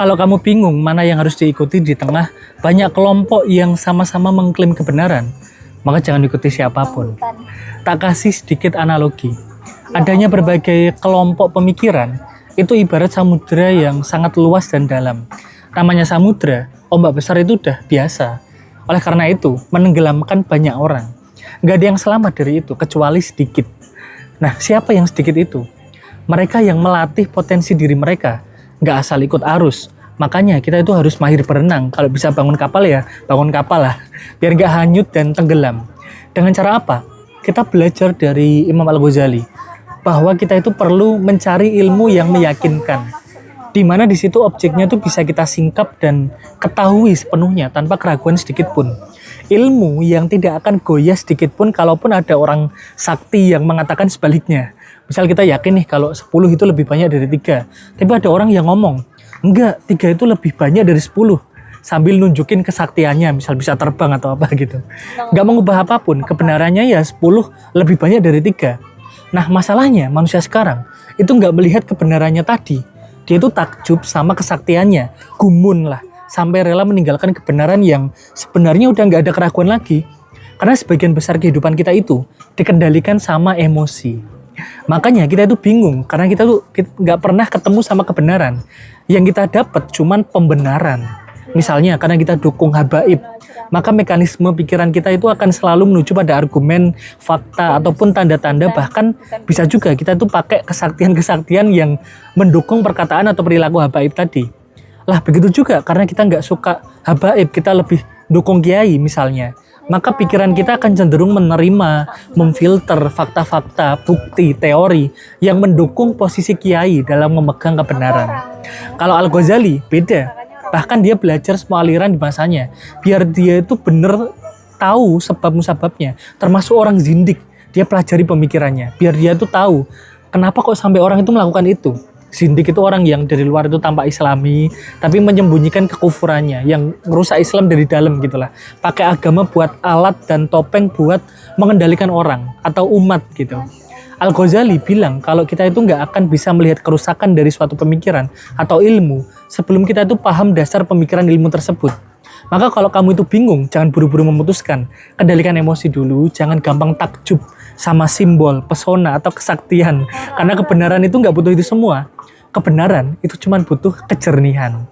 Kalau kamu bingung mana yang harus diikuti di tengah banyak kelompok yang sama-sama mengklaim kebenaran, maka jangan ikuti siapapun. Tak kasih sedikit analogi. Adanya berbagai kelompok pemikiran, itu ibarat samudera yang sangat luas dan dalam. Namanya samudera, ombak besar itu udah biasa. Oleh karena itu, menenggelamkan banyak orang. Nggak ada yang selamat dari itu, kecuali sedikit. Nah, siapa yang sedikit itu? Mereka yang melatih potensi diri mereka, nggak asal ikut arus. Makanya kita itu harus mahir berenang. Kalau bisa bangun kapal ya bangun kapal lah, biar nggak hanyut dan tenggelam. Dengan cara apa? Kita belajar dari Imam Al-Ghazali bahwa kita itu perlu mencari ilmu yang meyakinkan, di mana di situ objeknya itu bisa kita singkap dan ketahui sepenuhnya tanpa keraguan sedikit pun. Ilmu yang tidak akan goyah sedikit pun kalaupun ada orang sakti yang mengatakan sebaliknya. Misal kita yakin nih kalau 10 itu lebih banyak dari 3. Tapi ada orang yang ngomong, enggak, 3 itu lebih banyak dari 10. Sambil nunjukin kesaktiannya, misal bisa terbang atau apa gitu. Enggak mengubah apapun, kebenarannya ya 10 lebih banyak dari 3. Nah masalahnya manusia sekarang itu enggak melihat kebenarannya tadi. Dia itu takjub sama kesaktiannya, gumun lah. Sampai rela meninggalkan kebenaran yang sebenarnya udah nggak ada keraguan lagi. Karena sebagian besar kehidupan kita itu dikendalikan sama emosi. Makanya kita itu bingung, karena kita tuh nggak pernah ketemu sama kebenaran. Yang kita dapat cuman pembenaran. Misalnya karena kita dukung habaib, maka mekanisme pikiran kita itu akan selalu menuju pada argumen, fakta, ataupun tanda-tanda. Bahkan bisa juga kita tuh pakai kesaktian-kesaktian yang mendukung perkataan atau perilaku habaib tadi. Lah begitu juga karena kita nggak suka habaib, kita lebih dukung kiai misalnya. Maka pikiran kita akan cenderung menerima, memfilter fakta-fakta, bukti, teori yang mendukung posisi kiai dalam memegang kebenaran. Kalau Al-Ghazali beda. Bahkan dia belajar semua aliran di masanya. Biar dia itu benar tahu sebab-musababnya. Termasuk orang zindik. Dia pelajari pemikirannya. Biar dia itu tahu kenapa kok sampai orang itu melakukan itu. Zindik itu orang yang dari luar itu tampak islami, tapi menyembunyikan kekufurannya, yang merusak Islam dari dalam gitulah. Pakai agama buat alat dan topeng buat mengendalikan orang atau umat gitu. Al-Ghazali bilang kalau kita itu nggak akan bisa melihat kerusakan dari suatu pemikiran atau ilmu sebelum kita itu paham dasar pemikiran ilmu tersebut. Maka kalau kamu itu bingung, jangan buru-buru memutuskan. Kendalikan emosi dulu, jangan gampang takjub sama simbol, pesona, atau kesaktian. Karena kebenaran itu nggak butuh itu semua. Kebenaran itu cuma butuh kejernihan.